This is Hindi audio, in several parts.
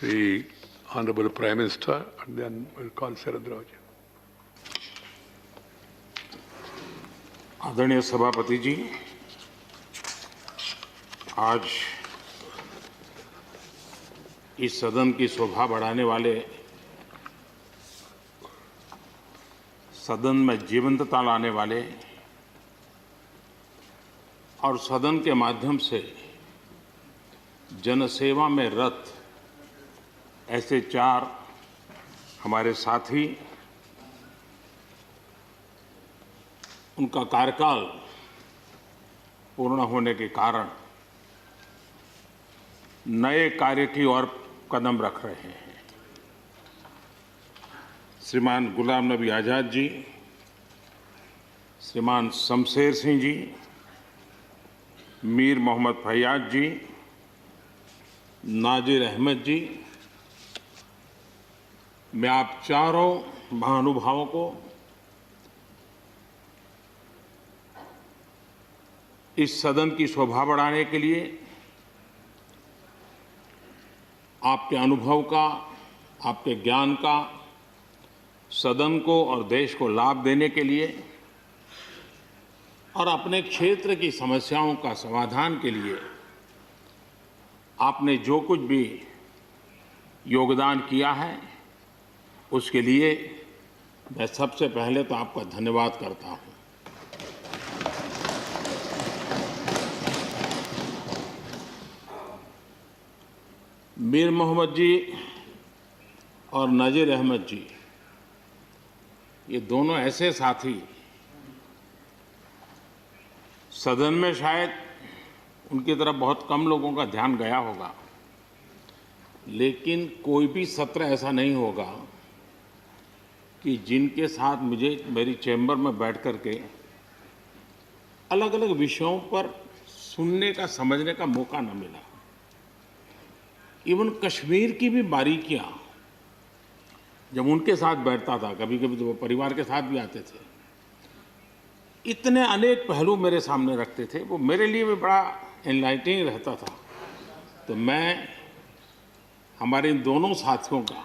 the Honorable Prime Minister, and then we'll call Sharad Raj. आदरणीय सभापति जी, आज इस सदन की शोभा बढ़ाने वाले, सदन में जीवंतता लाने वाले और सदन के माध्यम से जनसेवा में रत ऐसे चार हमारे साथी, उनका कार्यकाल पूर्ण होने के कारण नए कार्य की ओर कदम रख रहे हैं। श्रीमान गुलाम नबी आज़ाद जी, श्रीमान शमशेर सिंह जी, मीर मोहम्मद फैयाज जी, नाजिर अहमद जी, मैं आप चारों महानुभावों को इस सदन की शोभा बढ़ाने के लिए, आपके अनुभव का, आपके ज्ञान का सदन को और देश को लाभ देने के लिए और अपने क्षेत्र की समस्याओं का समाधान के लिए आपने जो कुछ भी योगदान किया है, उसके लिए मैं सबसे पहले तो आपका धन्यवाद करता हूं। मीर मोहम्मद जी और नाजिर अहमद जी, ये दोनों ऐसे साथी, सदन में शायद उनकी तरफ बहुत कम लोगों का ध्यान गया होगा, लेकिन कोई भी सत्र ऐसा नहीं होगा कि जिनके साथ मुझे मेरी चैम्बर में बैठ कर के अलग अलग विषयों पर सुनने का, समझने का मौका न मिला। इवन कश्मीर की भी बारीकियां जब उनके साथ बैठता था, कभी कभी तो वो परिवार के साथ भी आते थे, इतने अनेक पहलू मेरे सामने रखते थे, वो मेरे लिए भी बड़ा एनलाइटनिंग रहता था। तो मैं हमारे इन दोनों साथियों का,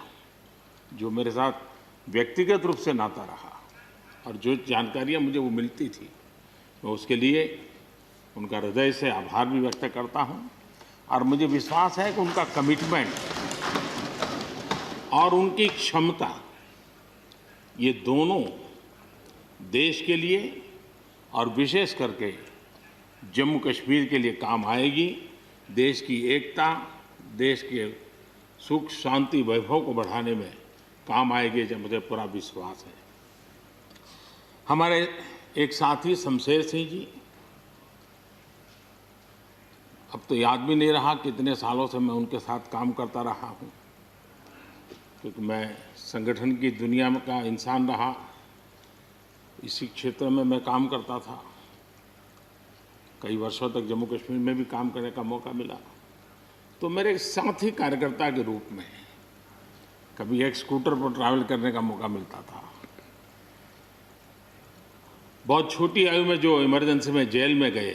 जो मेरे साथ व्यक्तिगत रूप से नाता रहा और जो जानकारियां मुझे वो मिलती थी, मैं उसके लिए उनका हृदय से आभार भी व्यक्त करता हूं। और मुझे विश्वास है कि उनका कमिटमेंट और उनकी क्षमता, ये दोनों देश के लिए और विशेष करके जम्मू कश्मीर के लिए काम आएगी। देश की एकता, देश के सुख शांति वैभव को बढ़ाने में काम आएगी, जब मुझे पूरा विश्वास है। हमारे एक साथी शमशेर सिंह जी, अब तो याद भी नहीं रहा कितने सालों से मैं उनके साथ काम करता रहा हूं, क्योंकि मैं संगठन की दुनिया में का इंसान रहा, इसी क्षेत्र में मैं काम करता था। कई वर्षों तक जम्मू कश्मीर में भी काम करने का मौका मिला। तो मेरे एक साथी कार्यकर्ता के रूप में कभी एक स्कूटर पर ट्रैवल करने का मौका मिलता था। बहुत छोटी आयु में जो इमरजेंसी में जेल में गए,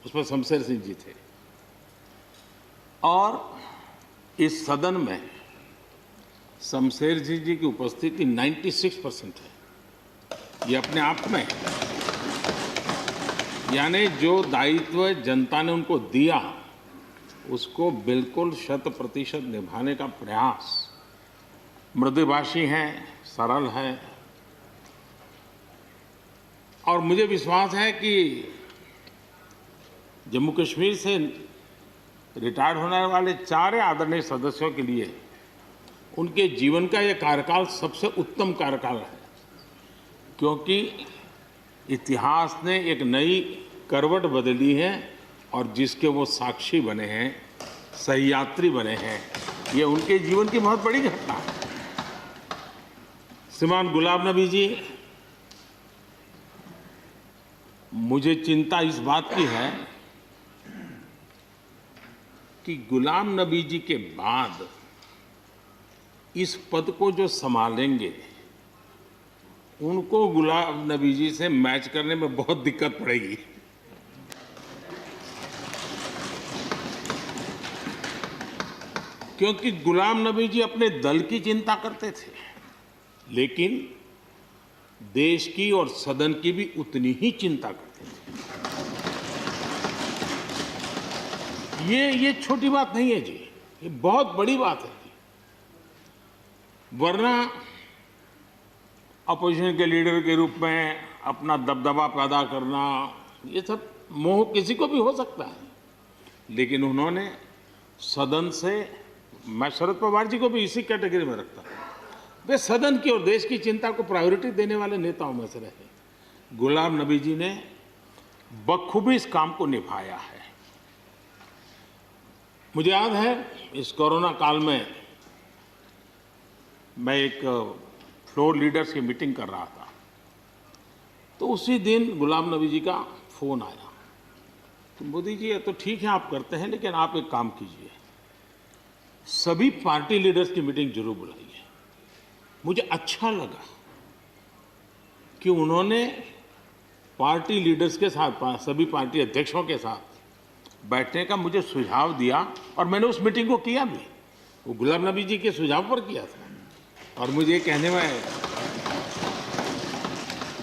उसमें शमशेर सिंह जी थे। और इस सदन में शमशेर सिंह जी की उपस्थिति 96% है। ये अपने आप में, यानी जो दायित्व जनता ने उनको दिया, उसको बिल्कुल 100% निभाने का प्रयास। मृदुभाषी हैं, सरल हैं, और मुझे विश्वास है कि जम्मू कश्मीर से रिटायर्ड होने वाले चारे आदरणीय सदस्यों के लिए उनके जीवन का यह कार्यकाल सबसे उत्तम कार्यकाल है, क्योंकि इतिहास ने एक नई करवट बदली है और जिसके वो साक्षी बने हैं, सहयात्री बने हैं। ये उनके जीवन की बहुत बड़ी घटना है। श्रीमान गुलाम नबी जी, मुझे चिंता इस बात की है कि गुलाम नबी जी के बाद इस पद को जो संभालेंगे, उनको गुलाम नबी जी से मैच करने में बहुत दिक्कत पड़ेगी। क्योंकि गुलाम नबी जी अपने दल की चिंता करते थे, लेकिन देश की और सदन की भी उतनी ही चिंता करते थे। ये छोटी बात नहीं है जी, ये बहुत बड़ी बात है जी। वरना अपोजिशन के लीडर के रूप में अपना दबदबा पैदा करना, ये सब मोह किसी को भी हो सकता है, लेकिन उन्होंने सदन से, मैं शरद पवार जी को भी इसी कैटेगरी में रखता हूं, वे सदन की और देश की चिंता को प्रायोरिटी देने वाले नेताओं में से रहे। गुलाम नबी जी ने बखूबी इस काम को निभाया है। मुझे याद है इस कोरोना काल में मैं एक फ्लोर लीडर्स की मीटिंग कर रहा था, तो उसी दिन गुलाम नबी जी का फोन आया, तो मोदी जी ये तो ठीक है आप करते हैं, लेकिन आप एक काम कीजिए, सभी पार्टी लीडर्स की मीटिंग जरूर बुलाइए। मुझे अच्छा लगा कि उन्होंने पार्टी लीडर्स के साथ, सभी पार्टी अध्यक्षों के साथ बैठने का मुझे सुझाव दिया, और मैंने उस मीटिंग को किया भी। वो गुलाम नबी जी के सुझाव पर किया था, और मुझे कहने में,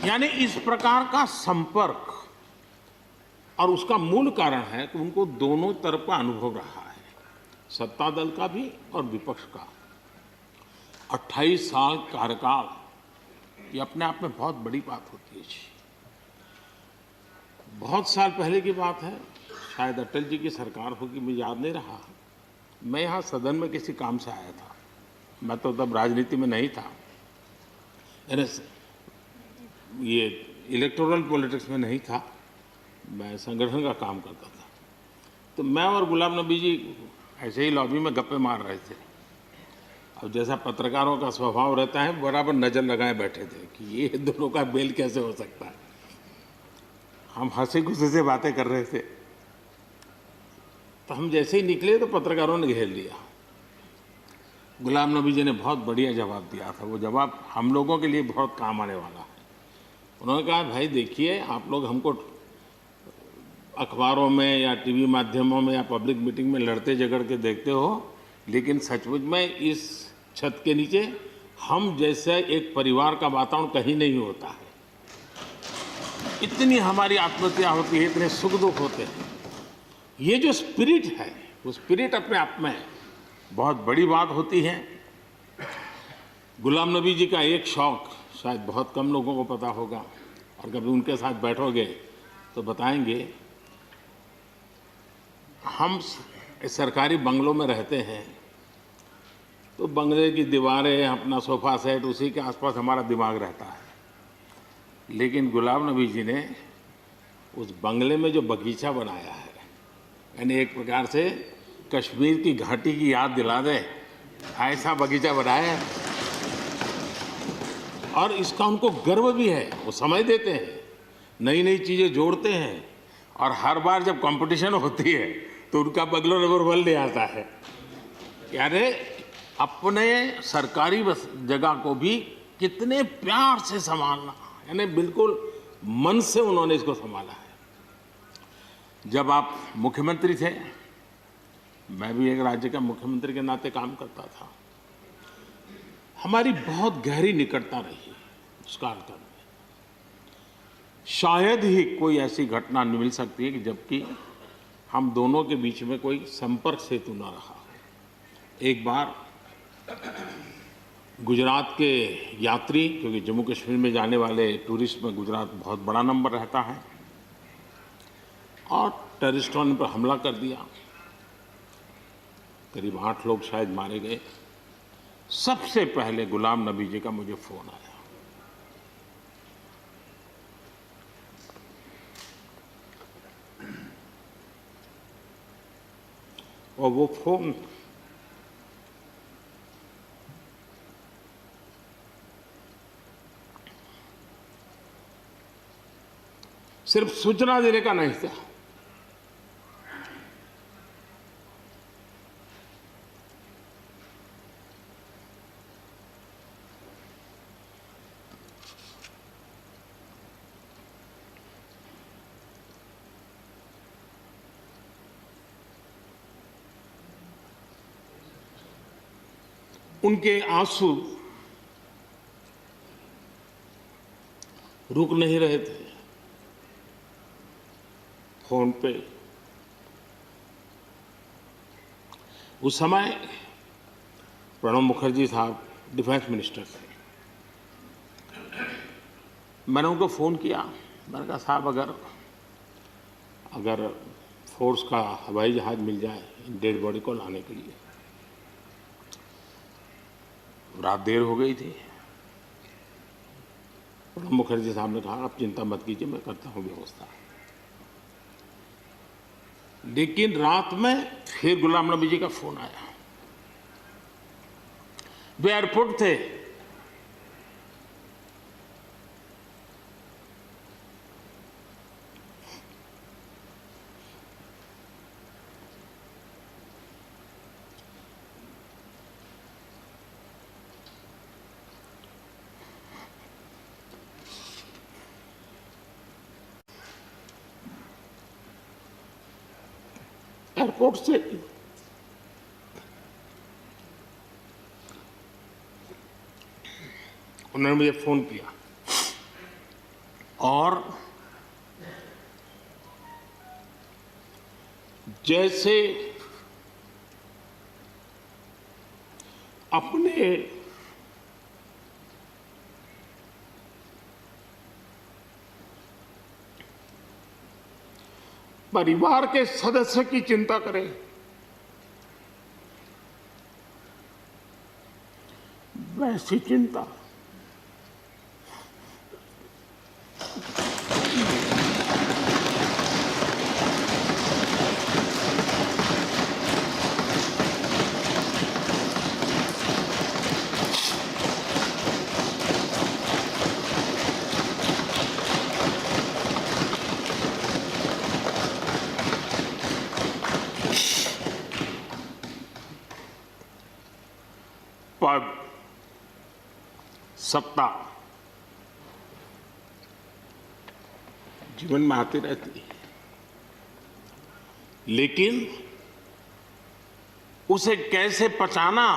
यानी इस प्रकार का संपर्क, और उसका मूल कारण है कि उनको दोनों तरफ का अनुभव रहा है, सत्ता दल का भी और विपक्ष का। 28 साल कार्यकाल, ये अपने आप में बहुत बड़ी बात होती है जी। बहुत साल पहले की बात है, शायद अटल जी की सरकार होगी, मुझे याद नहीं रहा। मैं यहाँ सदन में किसी काम से आया था, मैं तो तब राजनीति में नहीं था, ये इलेक्टोरल पॉलिटिक्स में नहीं था, मैं संगठन का काम करता था। तो मैं और गुलाम नबी जी ऐसे ही लॉबी में गप्पे मार रहे थे। अब जैसा पत्रकारों का स्वभाव रहता है, बराबर नज़र लगाए बैठे थे कि ये दोनों का मेल कैसे हो सकता है। हम हंसी खुशी से बातें कर रहे थे, तो हम जैसे ही निकले तो पत्रकारों ने घेर लिया। गुलाम नबी जी ने बहुत बढ़िया जवाब दिया था, वो जवाब हम लोगों के लिए बहुत काम आने वाला है। उन्होंने कहा, भाई देखिए, आप लोग हमको अखबारों में या टीवी माध्यमों में या पब्लिक मीटिंग में लड़ते झगड़ के देखते हो, लेकिन सचमुच में इस छत के नीचे हम जैसे एक परिवार का वातावरण कहीं नहीं होता है। इतनी हमारी आत्महत्या होती है, इतने सुख दुख होते हैं। ये जो स्पिरिट है, वो स्पिरिट अपने आप में बहुत बड़ी बात होती है। गुलाम नबी जी का एक शौक शायद बहुत कम लोगों को पता होगा, और कभी उनके साथ बैठोगे तो बताएंगे। हम सरकारी बंगलों में रहते हैं, तो बंगले की दीवारें, अपना सोफा सेट, उसी के आसपास हमारा दिमाग रहता है। लेकिन गुलाम नबी जी ने उस बंगले में जो बगीचा बनाया है, यानी एक प्रकार से कश्मीर की घाटी की याद दिला दे, ऐसा बगीचा बनाया है। और इसका उनको गर्व भी है, वो समय देते हैं, नई नई चीज़ें जोड़ते हैं, और हर बार जब कंपटीशन होती है तो उनका बंगलो नंबर 1 ले आता है। यानी अपने सरकारी जगह को भी कितने प्यार से संभालना, यानी बिल्कुल मन से उन्होंने इसको संभाला है। जब आप मुख्यमंत्री थे, मैं भी एक राज्य का मुख्यमंत्री के नाते काम करता था, हमारी बहुत गहरी निकटता रही उस कालखंड में। शायद ही कोई ऐसी घटना मिल सकती है कि जबकि हम दोनों के बीच में कोई संपर्क सेतु न रहा हो। एक बार गुजरात के यात्री, क्योंकि जम्मू कश्मीर में जाने वाले टूरिस्ट में गुजरात बहुत बड़ा नंबर रहता है, और टेररिस्टों ने पर हमला कर दिया, करीब 8 लोग शायद मारे गए। सबसे पहले गुलाम नबी जी का मुझे फोन आया, और वो फोन सिर्फ सूचना देने का नहीं था, उनके आंसू रुक नहीं रहे थे। फोन पे उस समय प्रणब मुखर्जी साहब डिफेंस मिनिस्टर थे। मैंने उनको फ़ोन किया, मैंने कहा साहब अगर फोर्स का हवाई जहाज़ मिल जाए डेड बॉडी को लाने के लिए। रात देर हो गई थी। प्रणब मुखर्जी साहब ने कहा आप चिंता मत कीजिए, मैं करता हूँ व्यवस्था। लेकिन रात में फिर गुलाम नबी जी का फोन आया। वे एयरपोर्ट थे। एयरपोर्ट से उन्होंने मुझे फोन किया और जैसे अपने परिवार के सदस्य की चिंता करें, वैसी चिंता पद, सत्ता जीवन में आती रहती है, लेकिन उसे कैसे पचाना,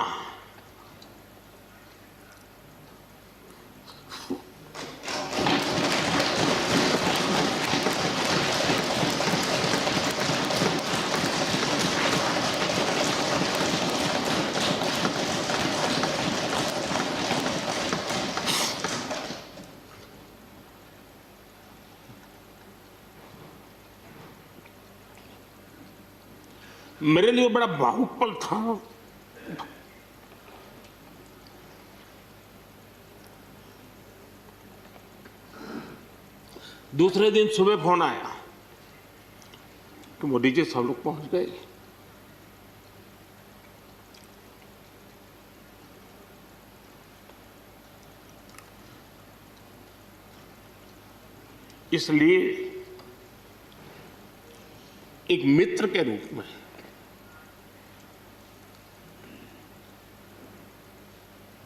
मेरे लिए बड़ा भावुक पल था। दूसरे दिन सुबह फोन आया कि मोदी जी सब लोग पहुंच गए। इसलिए एक मित्र के रूप में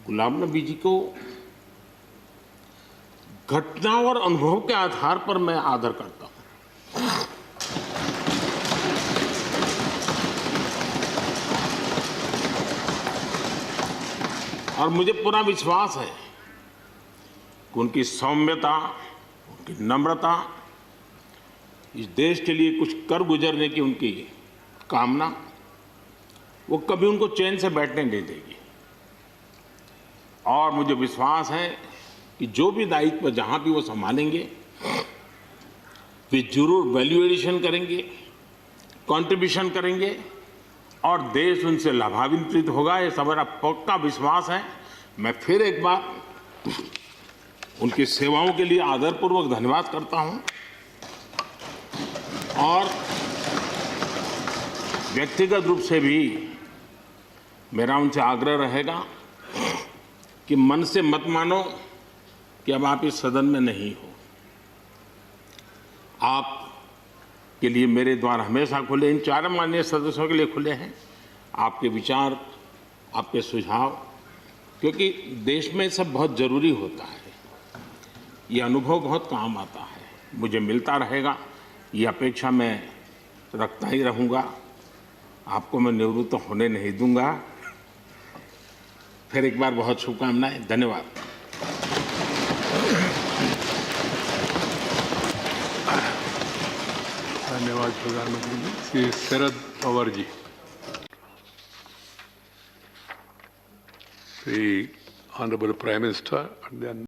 गुलाम नबी जी को घटना और अनुभव के आधार पर मैं आदर करता हूं। और मुझे पूरा विश्वास है कि उनकी सौम्यता, उनकी नम्रता, इस देश के लिए कुछ कर गुजरने की उनकी कामना, वो कभी उनको चैन से बैठने नहीं देगी। और मुझे विश्वास है कि जो भी दायित्व जहां भी वो संभालेंगे, वे जरूर वैल्यू एडिशन करेंगे, कंट्रीब्यूशन करेंगे और देश उनसे लाभान्वित होगा। ये सब मेरा पक्का विश्वास है। मैं फिर एक बार उनकी सेवाओं के लिए आदरपूर्वक धन्यवाद करता हूं और व्यक्तिगत रूप से भी मेरा उनसे आग्रह रहेगा कि मन से मत मानो कि अब आप इस सदन में नहीं हो। आप के लिए मेरे द्वार हमेशा खुले, इन चारों माननीय सदस्यों के लिए खुले हैं। आपके विचार, आपके सुझाव, क्योंकि देश में सब बहुत जरूरी होता है। ये अनुभव बहुत काम आता है, मुझे मिलता रहेगा, ये अपेक्षा मैं रखता ही रहूँगा। आपको मैं निवृत्त होने नहीं दूंगा। फिर एक बार बहुत शुभकामनाएं, धन्यवाद। धन्यवाद प्रधानमंत्री जी। Shri Sharad Pawar ji. The Honorable Prime Minister and then